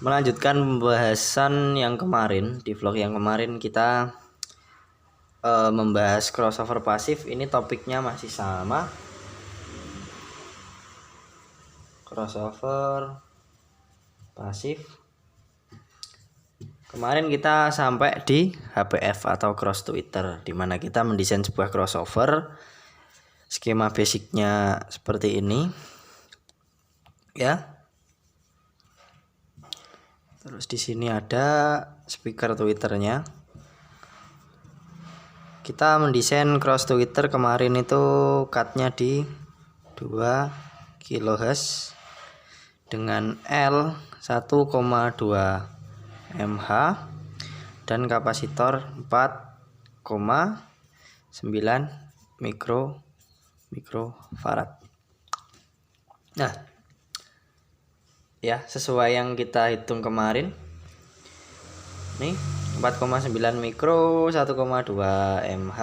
Melanjutkan pembahasan yang kemarin, di vlog yang kemarin kita membahas crossover pasif. Ini topiknya masih sama, crossover pasif. Kemarin kita sampai di HPF atau cross Twitter, dimana kita mendesain sebuah crossover. Skema basicnya seperti ini ya. Terus di sini ada speaker Twitternya. Kita mendesain cross Twitter kemarin itu cutnya di 2 kHz dengan L 1,2 mH dan kapasitor 4,9 mikrofarad. Nah, ya sesuai yang kita hitung kemarin. Nih 4,9 mikro 1,2 mH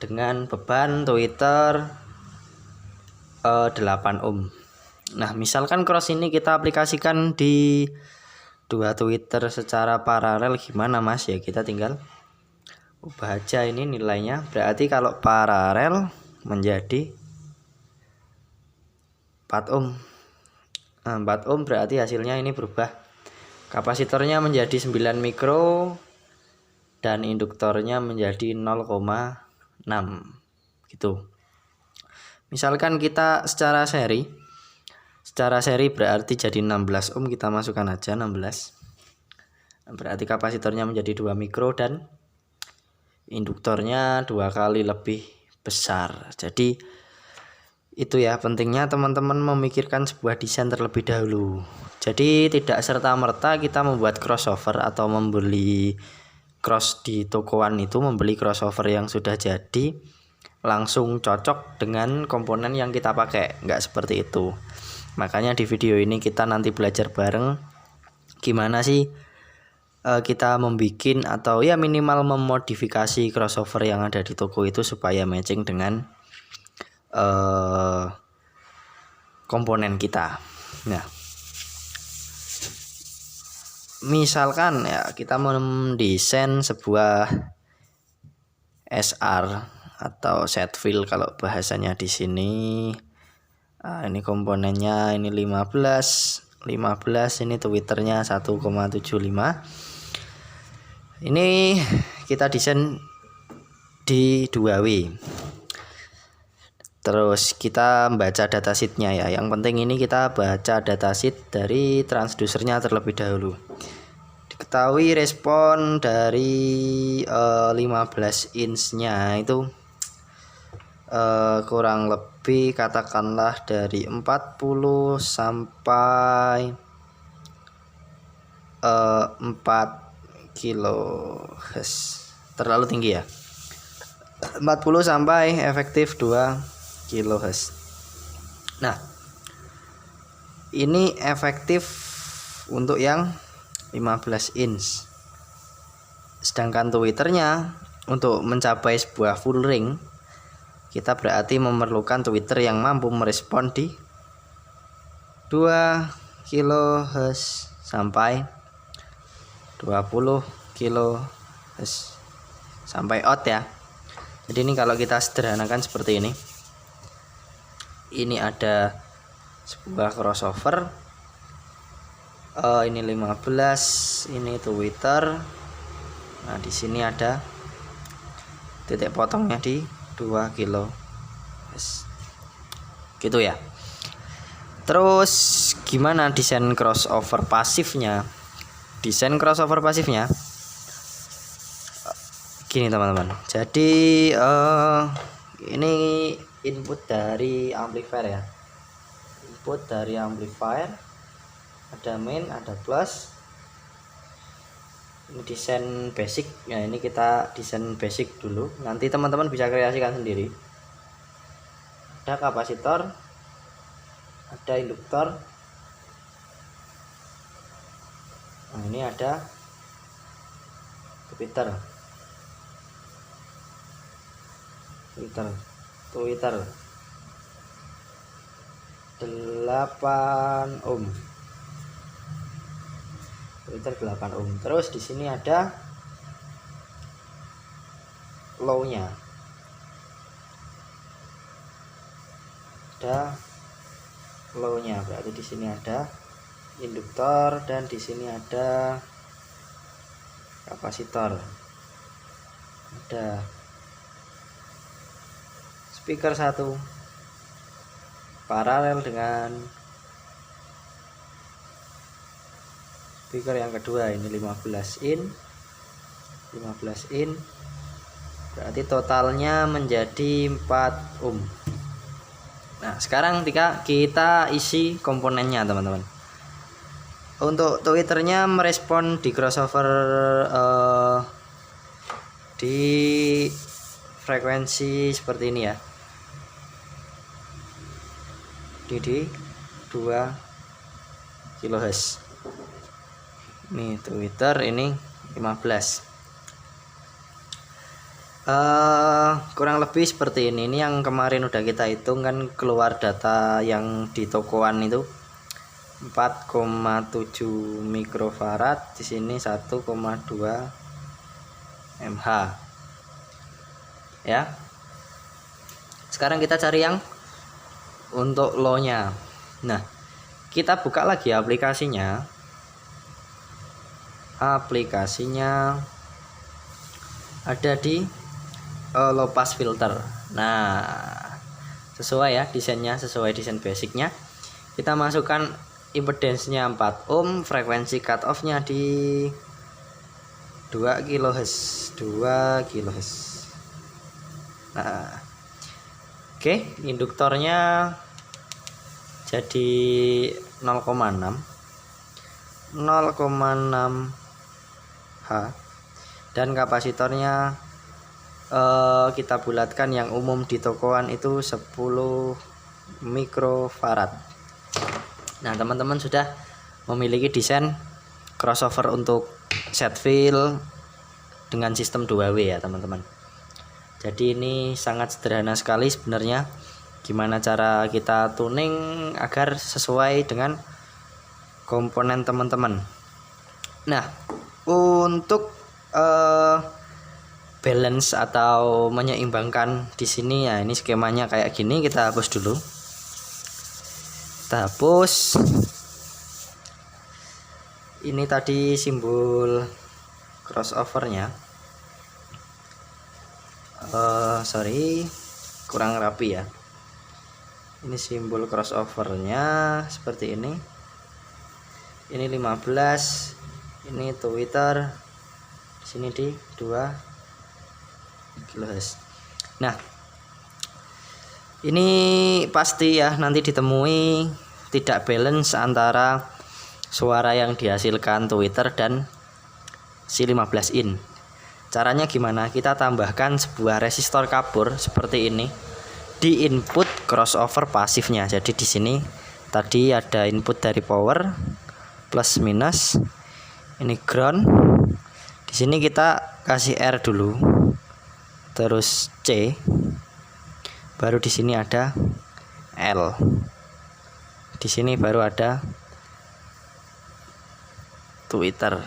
dengan beban Twitter 8 ohm. Nah, misalkan cross ini kita aplikasikan di dua Twitter secara paralel, gimana Mas? Ya kita tinggal ubah aja ini nilainya. Berarti kalau paralel menjadi 4 ohm. Nah, 4 ohm berarti hasilnya ini berubah. Kapasitornya menjadi 9 mikro dan induktornya menjadi 0,6 gitu. Misalkan kita secara seri berarti jadi 16 ohm, kita masukkan aja 16. Berarti kapasitornya menjadi 2 mikro dan induktornya 2 kali lebih besar. Jadi itu ya pentingnya teman-teman memikirkan sebuah desain terlebih dahulu. Jadi tidak serta-merta kita membuat crossover atau membeli cross di tokoan itu, membeli crossover yang sudah jadi langsung cocok dengan komponen yang kita pakai. Nggak seperti itu. Makanya di video ini kita nanti belajar bareng gimana sih kita membuat atau ya minimal memodifikasi crossover yang ada di toko itu supaya matching dengan komponen kita. Nah, misalkan ya kita mendesain sebuah SR atau set fill kalau bahasanya di sini. Ini komponennya ini 15 ini Twitternya 1,75. Ini kita desain di 2W. Terus kita baca datasheetnya ya. Yang penting ini kita baca datasheet dari transducernya terlebih dahulu. Diketahui respon dari 15 inch-nya itu kurang lebih katakanlah dari 40 sampai 4 kHz. Terlalu tinggi ya. 40 sampai efektif 2 kHz. Nah, ini efektif untuk yang 15 inch. Sedangkan Twitternya untuk mencapai sebuah full ring, kita berarti memerlukan Twitter yang mampu merespon di 2 kHz sampai 20 kHz sampai out ya. Jadi ini kalau kita sederhanakan seperti ini. Ini ada sebuah crossover. Ini 15, ini Twitter. Nah, di sini ada titik potongnya di 2 kHz. Gitu ya. Terus gimana desain crossover pasifnya? Desain crossover pasifnya gini teman-teman. Jadi ini input dari amplifier ya. Input dari amplifier ada main, ada plus. Ini desain basic ya. Ini kita desain basic dulu. Nanti teman-teman bisa kreasikan sendiri. Ada kapasitor, ada induktor. Nah, ini ada Twitter. 8 ohm. Tweeter 8 ohm. Terus di sini ada low-nya. Ada low-nya, berarti di sini ada induktor dan di sini ada kapasitor. Ada speaker 1 paralel dengan speaker yang kedua, ini 15 in. Berarti totalnya menjadi 4 ohm. Nah, sekarang kita isi komponennya, teman-teman. Untuk tweeternya merespon di crossover di frekuensi seperti ini ya. Di 2 kHz. Ini tweeter, ini 15. Kurang lebih seperti ini. Ini yang kemarin udah kita hitung kan, keluar data yang di tokoan itu 4,7 mikrofarad, di sini 1,2 mH ya. Sekarang kita cari yang untuk low-nya. Nah, kita buka lagi aplikasinya. Ada di low pass filter. Nah, sesuai ya desainnya, sesuai desain basicnya. Kita masukkan impedance-nya 4 ohm, frekuensi cut off-nya di 2 kHz. Nah, oke, induktornya jadi 0,6 H, dan kapasitornya kita bulatkan yang umum di tokoan itu 10 mikrofarad. Nah, teman-teman sudah memiliki desain crossover untuk set fill dengan sistem 2W ya, teman-teman. Jadi ini sangat sederhana sekali sebenarnya, gimana cara kita tuning agar sesuai dengan komponen teman-teman. Nah, untuk balance atau menyeimbangkan di sini ya, ini skemanya kayak gini. Kita hapus dulu. Kita hapus. Ini tadi simbol crossovernya. Sorry, kurang rapi ya. Ini simbol crossovernya seperti ini. Ini 15, ini tweeter, di sini di 2 kHz. Nah, ini pasti ya nanti ditemui tidak balance antara suara yang dihasilkan tweeter dan si 15 in. Caranya gimana? Kita tambahkan sebuah resistor kabur seperti ini di input crossover pasifnya. Jadi di sini tadi ada input dari power plus minus, ini ground. Di sini kita kasih R dulu, terus C, baru di sini ada L, di sini baru ada tweeter.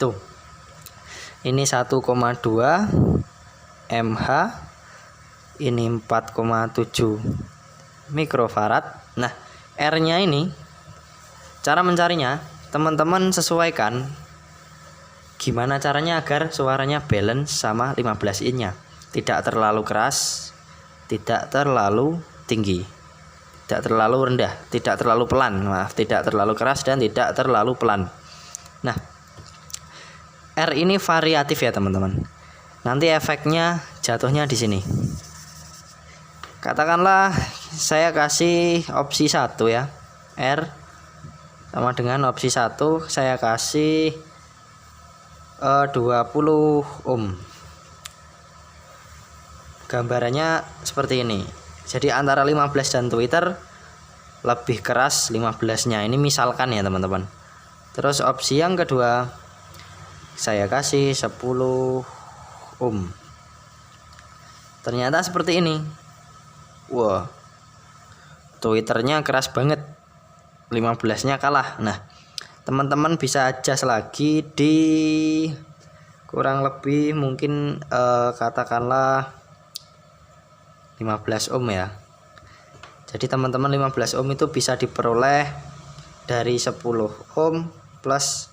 Tuh, ini 1,2 mH, ini 4,7 mikrofarad. Nah, R-nya ini, cara mencarinya teman-teman sesuaikan gimana caranya agar suaranya balance sama 15 in-nya. Tidak terlalu keras, tidak terlalu tinggi, tidak terlalu rendah, tidak terlalu pelan. Tidak terlalu keras dan tidak terlalu pelan. Nah, R ini variatif ya, teman-teman. Nanti efeknya jatuhnya di sini. Katakanlah saya kasih opsi 1 ya. R sama dengan opsi 1 saya kasih 20 ohm. Gambarannya seperti ini. Jadi antara 15 dan tweeter lebih keras 15-nya. Ini misalkan ya, teman-teman. Terus opsi yang kedua saya kasih 10 ohm. Ternyata seperti ini. Wah, tweeternya keras banget, 15-nya kalah. Nah, teman-teman bisa adjust lagi di kurang lebih mungkin katakanlah 15 ohm ya. Jadi teman-teman 15 ohm itu bisa diperoleh dari 10 ohm plus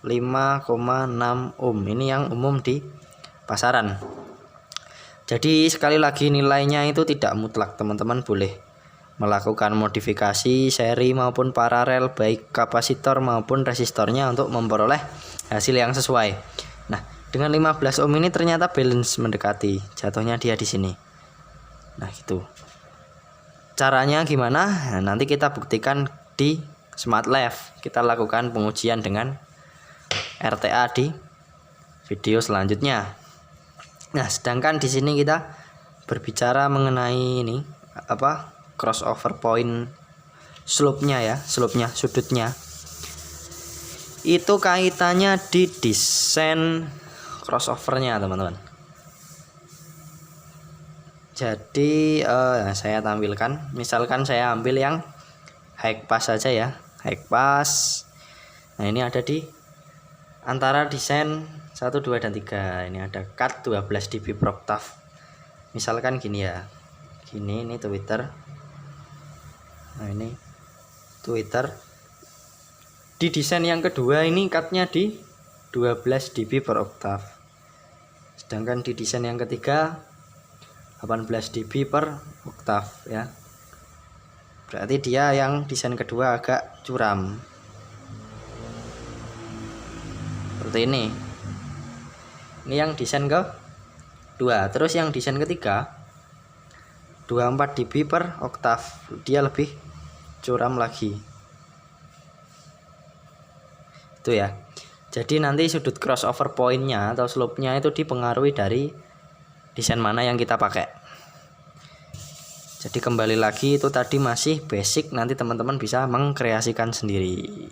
5,6 ohm. Ini yang umum di pasaran. Jadi sekali lagi nilainya itu tidak mutlak, teman-teman boleh melakukan modifikasi seri maupun paralel baik kapasitor maupun resistornya untuk memperoleh hasil yang sesuai. Nah, dengan 15 ohm ini ternyata balance mendekati, jatuhnya dia di sini. Nah, gitu. Caranya gimana? Nah, nanti kita buktikan di Smart Lab. Kita lakukan pengujian dengan RTA di video selanjutnya. Nah, sedangkan di sini kita berbicara mengenai ini crossover point slope-nya ya, slope-nya, sudutnya. Itu kaitannya di desain crossover-nya, teman-teman. Jadi saya tampilkan, misalkan saya ambil yang high pass saja ya, high pass. Nah, ini ada di antara desain 1, 2, dan 3. Ini ada cut 12 dB per octave. Misalkan gini ya, gini, ini tweeter. Nah, ini tweeter. Di desain yang kedua ini cutnya di 12 dB per octave. Sedangkan di desain yang ketiga 18 dB per octave ya. Berarti dia yang desain kedua agak curam. Seperti ini. Ini yang desain kedua. Terus yang desain ketiga 24 dB per octave. Dia lebih curam lagi. Itu ya. Jadi nanti sudut crossover point-nya atau slope-nya itu dipengaruhi dari desain mana yang kita pakai. Jadi kembali lagi itu tadi masih basic, nanti teman-teman bisa mengkreasikan sendiri.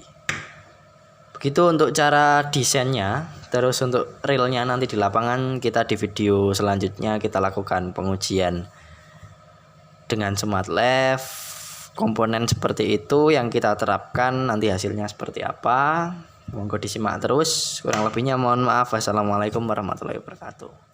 Begitu untuk cara desainnya. Terus untuk realnya nanti di lapangan kita di video selanjutnya kita lakukan pengujian dengan Smart Lab. Komponen seperti itu yang kita terapkan, nanti hasilnya seperti apa. Monggo disimak terus. Kurang lebihnya mohon maaf. Wassalamualaikum warahmatullahi wabarakatuh.